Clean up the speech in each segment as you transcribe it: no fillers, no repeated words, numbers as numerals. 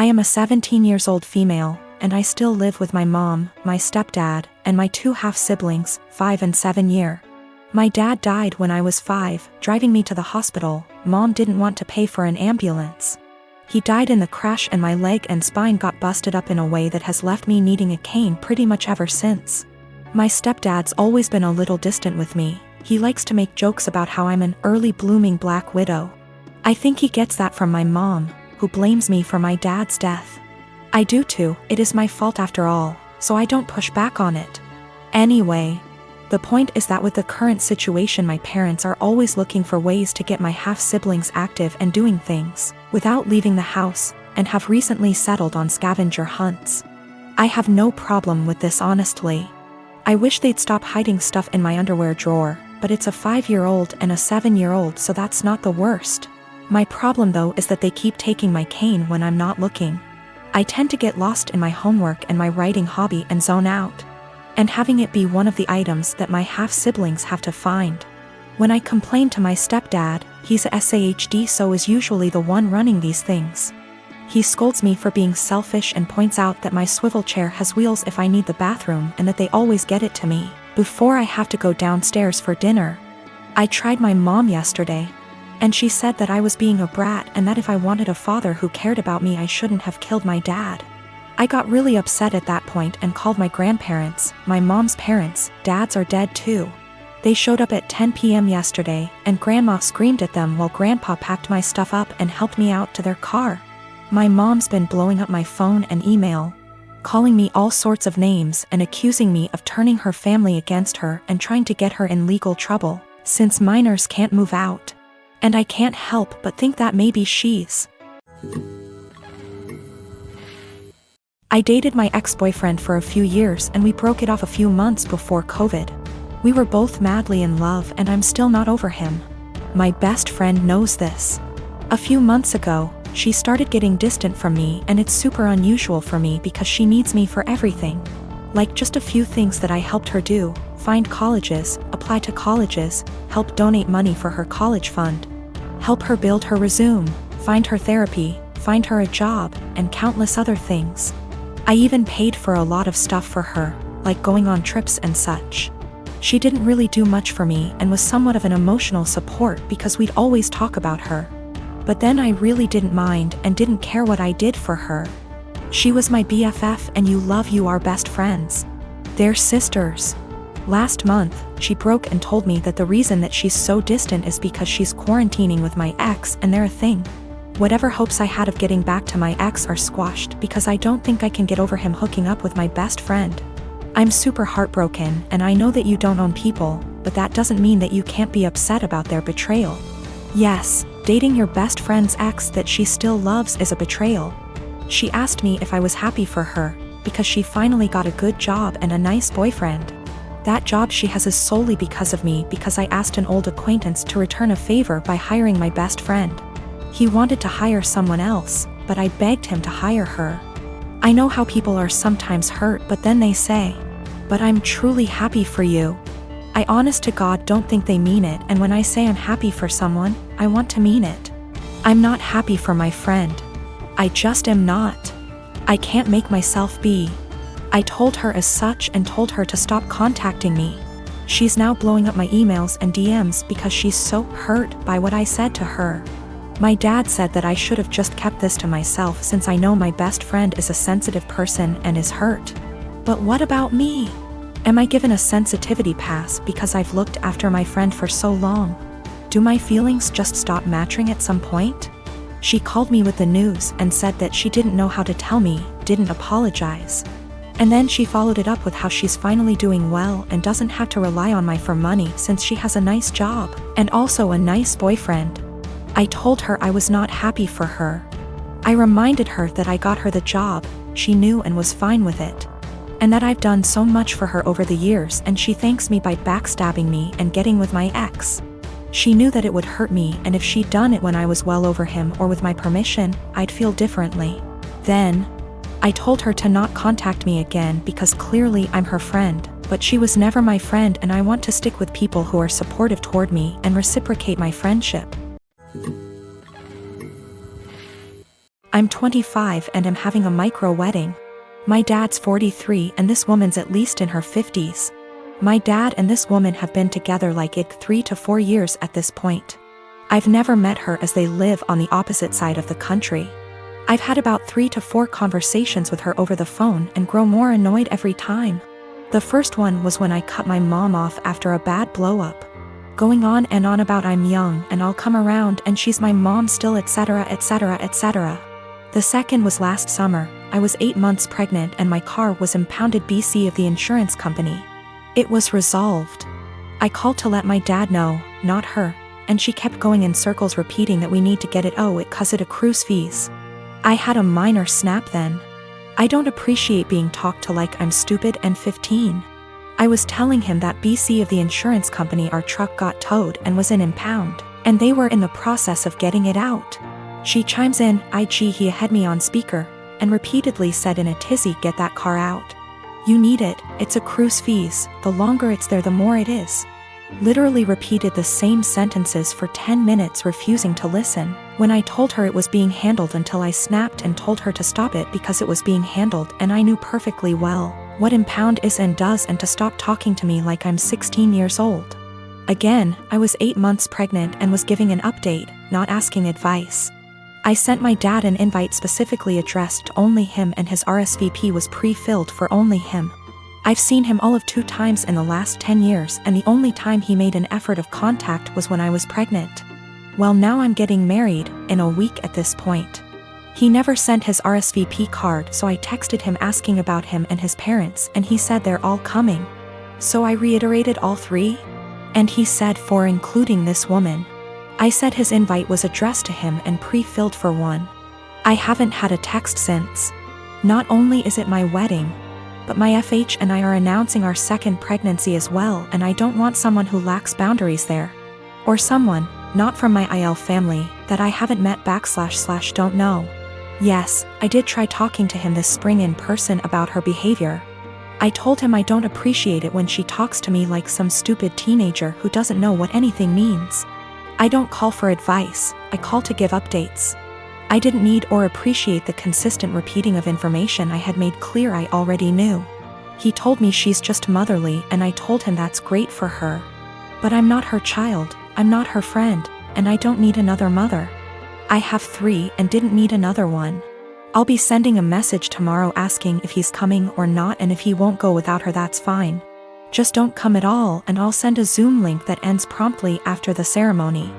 I am a 17 years old female, and I still live with my mom, my stepdad, and my two half-siblings, 5 and 7 year. My dad died when I was 5, driving me to the hospital. Mom didn't want to pay for an ambulance. He died in the crash and my leg and spine got busted up in a way that has left me needing a cane pretty much ever since. My stepdad's always been a little distant with me. He likes to make jokes about how I'm an early blooming black widow. I think he gets that from my mom, who blames me for my dad's death. I do too, it is my fault after all, so I don't push back on it. Anyway, the point is that with the current situation my parents are always looking for ways to get my half-siblings active and doing things, without leaving the house, and have recently settled on scavenger hunts. I have no problem with this honestly. I wish they'd stop hiding stuff in my underwear drawer, but it's a 5-year-old and a 7-year-old, so that's not the worst. My problem though is that they keep taking my cane when I'm not looking. I tend to get lost in my homework and my writing hobby and zone out. And having it be one of the items that my half-siblings have to find. When I complain to my stepdad, he's a SAHD, so is usually the one running these things. He scolds me for being selfish and points out that my swivel chair has wheels if I need the bathroom and that they always get it to me before I have to go downstairs for dinner. I tried my mom yesterday, and she said that I was being a brat and that if I wanted a father who cared about me I shouldn't have killed my dad. I got really upset at that point and called my grandparents, my mom's parents. Dads are dead too. They showed up at 10 p.m. yesterday, and Grandma screamed at them while Grandpa packed my stuff up and helped me out to their car. My mom's been blowing up my phone and email, calling me all sorts of names and accusing me of turning her family against her and trying to get her in legal trouble, since minors can't move out. And I can't help but think that maybe she's... I dated my ex-boyfriend for a few years and we broke it off a few months before COVID. We were both madly in love and I'm still not over him. My best friend knows this. A few months ago, she started getting distant from me, and it's super unusual for me because she needs me for everything. Like just a few things that I helped her do: find colleges, apply to colleges, help donate money for her college fund, help her build her resume, find her therapy, find her a job, and countless other things. I even paid for a lot of stuff for her, like going on trips and such. She didn't really do much for me and was somewhat of an emotional support because we'd always talk about her. But then I really didn't mind and didn't care what I did for her. She was my BFF, and you are best friends. They're sisters. Last month, she broke and told me that the reason that she's so distant is because she's quarantining with my ex and they're a thing. Whatever hopes I had of getting back to my ex are squashed because I don't think I can get over him hooking up with my best friend. I'm super heartbroken, and I know that you don't own people, but that doesn't mean that you can't be upset about their betrayal. Yes, dating your best friend's ex that she still loves is a betrayal. She asked me if I was happy for her, because she finally got a good job and a nice boyfriend. That job she has is solely because of me, because I asked an old acquaintance to return a favor by hiring my best friend. He wanted to hire someone else, but I begged him to hire her. I know how people are sometimes hurt, but then they say, "But I'm truly happy for you." I honest to God don't think they mean it, and when I say I'm happy for someone, I want to mean it. I'm not happy for my friend. I just am not. I can't make myself be. I told her as such and told her to stop contacting me. She's now blowing up my emails and DMs because she's so hurt by what I said to her. My dad said that I should have just kept this to myself since I know my best friend is a sensitive person and is hurt. But what about me? Am I given a sensitivity pass because I've looked after my friend for so long? Do my feelings just stop matching at some point? She called me with the news and said that she didn't know how to tell me, didn't apologize. And then she followed it up with how she's finally doing well and doesn't have to rely on me for money since she has a nice job and also a nice boyfriend. I told her I was not happy for her. I reminded her that I got her the job, she knew and was fine with it. And that I've done so much for her over the years, and she thanks me by backstabbing me and getting with my ex. She knew that it would hurt me, and if she'd done it when I was well over him or with my permission, I'd feel differently. Then, I told her to not contact me again because clearly I'm her friend, but she was never my friend, and I want to stick with people who are supportive toward me and reciprocate my friendship. I'm 25 and am having a micro wedding. My dad's 43 and this woman's at least in her 50s. My dad and this woman have been together like 3 to 4 years at this point. I've never met her as they live on the opposite side of the country. I've had about 3 to 4 conversations with her over the phone and grow more annoyed every time. The first one was when I cut my mom off after a bad blow-up. Going on and on about I'm young and I'll come around and she's my mom still, etc, etc, etc. The second was last summer. I was 8 months pregnant and my car was impounded BC of the insurance company. It was resolved. I called to let my dad know, not her, and she kept going in circles repeating that we need to get it cause it accrues fees. I had a minor snap then. I don't appreciate being talked to like I'm stupid and 15. I was telling him that BC of the insurance company our truck got towed and was in impound, and they were in the process of getting it out. She chimes in, he had me on speaker, and repeatedly said in a tizzy, get that car out. You need it, it's accrues fees, the longer it's there the more it is. Literally repeated the same sentences for 10 minutes, refusing to listen. When I told her it was being handled until I snapped and told her to stop it because it was being handled and I knew perfectly well what impound is and does and to stop talking to me like I'm 16 years old. Again, I was 8 months pregnant and was giving an update, not asking advice. I sent my dad an invite specifically addressed to only him and his RSVP was pre-filled for only him. I've seen him all of 2 times in the last 10 years and the only time he made an effort of contact was when I was pregnant. Well, now I'm getting married, in a week at this point. He never sent his RSVP card, so I texted him asking about him and his parents and he said they're all coming. So I reiterated all 3? And he said 4 including this woman. I said his invite was addressed to him and pre-filled for 1. I haven't had a text since. Not only is it my wedding, but my FH and I are announcing our 2nd pregnancy as well and I don't want someone who lacks boundaries there. Or someone, not from my IL family, that I haven't met / don't know. Yes, I did try talking to him this spring in person about her behavior. I told him I don't appreciate it when she talks to me like some stupid teenager who doesn't know what anything means. I don't call for advice, I call to give updates. I didn't need or appreciate the consistent repeating of information I had made clear I already knew. He told me she's just motherly and I told him that's great for her. But I'm not her child, I'm not her friend, and I don't need another mother. I have 3 and didn't need another one. I'll be sending a message tomorrow asking if he's coming or not and if he won't go without her that's fine. Just don't come at all and I'll send a Zoom link that ends promptly after the ceremony.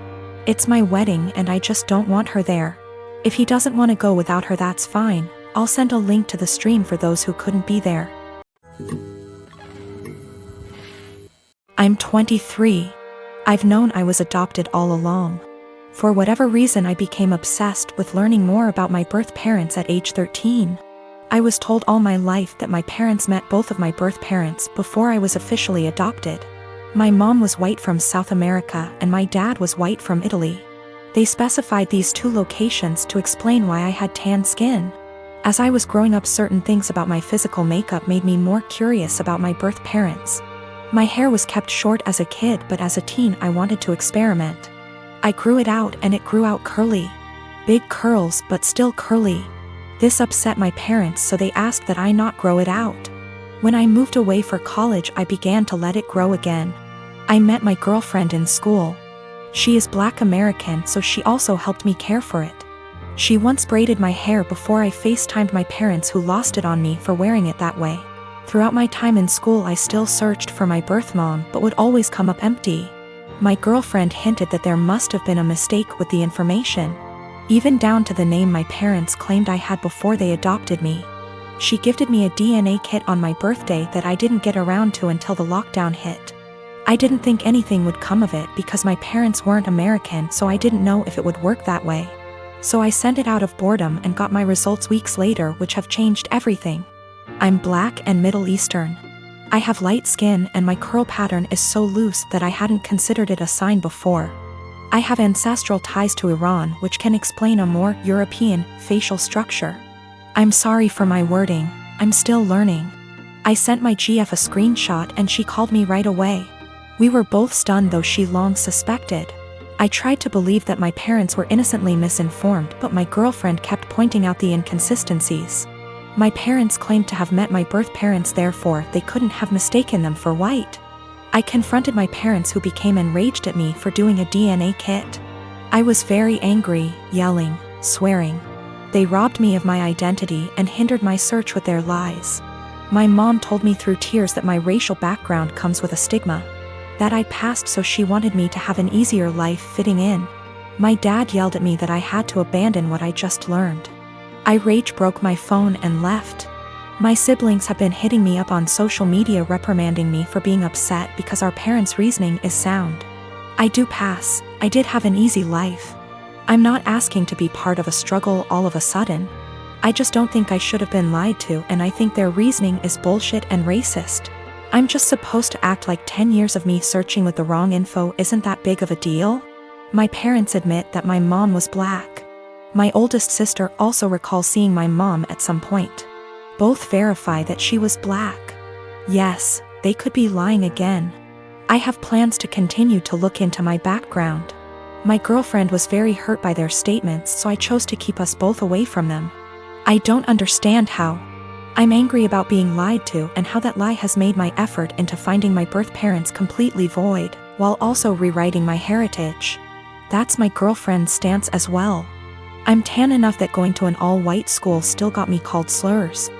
It's my wedding and I just don't want her there. If he doesn't want to go without her that's fine, I'll send a link to the stream for those who couldn't be there. I'm 23. I've known I was adopted all along. For whatever reason I became obsessed with learning more about my birth parents at age 13. I was told all my life that my parents met both of my birth parents before I was officially adopted. My mom was white from South America and my dad was white from Italy. They specified these 2 locations to explain why I had tan skin. As I was growing up, certain things about my physical makeup made me more curious about my birth parents. My hair was kept short as a kid, but as a teen I wanted to experiment. I grew it out and it grew out curly. Big curls but still curly. This upset my parents, so they asked that I not grow it out. When I moved away for college I began to let it grow again. I met my girlfriend in school. She is Black American, so she also helped me care for it. She once braided my hair before I FaceTimed my parents who lost it on me for wearing it that way. Throughout my time in school I still searched for my birth mom but would always come up empty. My girlfriend hinted that there must have been a mistake with the information. Even down to the name my parents claimed I had before they adopted me. She gifted me a DNA kit on my birthday that I didn't get around to until the lockdown hit. I didn't think anything would come of it because my parents weren't American, so I didn't know if it would work that way. So I sent it out of boredom and got my results weeks later, which have changed everything. I'm Black and Middle Eastern. I have light skin and my curl pattern is so loose that I hadn't considered it a sign before. I have ancestral ties to Iran, which can explain a more European facial structure. I'm sorry for my wording, I'm still learning. I sent my GF a screenshot and she called me right away. We were both stunned, though she long suspected. I tried to believe that my parents were innocently misinformed, but my girlfriend kept pointing out the inconsistencies. My parents claimed to have met my birth parents, therefore they couldn't have mistaken them for white. I confronted my parents, who became enraged at me for doing a DNA kit. I was very angry, yelling, swearing. They robbed me of my identity and hindered my search with their lies. My mom told me through tears that my racial background comes with a stigma, that I'd passed, so she wanted me to have an easier life fitting in. My dad yelled at me that I had to abandon what I just learned. I rage broke my phone and left. My siblings have been hitting me up on social media, reprimanding me for being upset because our parents' reasoning is sound. I do pass. I did have an easy life. I'm not asking to be part of a struggle all of a sudden. I just don't think I should have been lied to, and I think their reasoning is bullshit and racist. I'm just supposed to act like 10 years of me searching with the wrong info isn't that big of a deal? My parents admit that my mom was black. My oldest sister also recalls seeing my mom at some point. Both verify that she was black. Yes, they could be lying again. I have plans to continue to look into my background. My girlfriend was very hurt by their statements, so I chose to keep us both away from them. I don't understand how. I'm angry about being lied to and how that lie has made my effort into finding my birth parents completely void, while also rewriting my heritage. That's my girlfriend's stance as well. I'm tan enough that going to an all-white school still got me called slurs.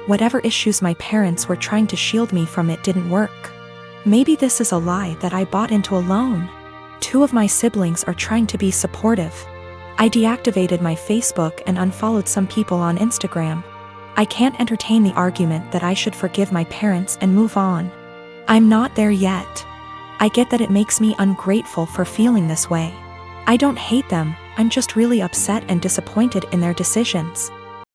Whatever issues my parents were trying to shield me from, it didn't work. Maybe this is a lie that I bought into alone. 2 of my siblings are trying to be supportive. I deactivated my Facebook and unfollowed some people on Instagram. I can't entertain the argument that I should forgive my parents and move on. I'm not there yet. I get that it makes me ungrateful for feeling this way. I don't hate them, I'm just really upset and disappointed in their decisions.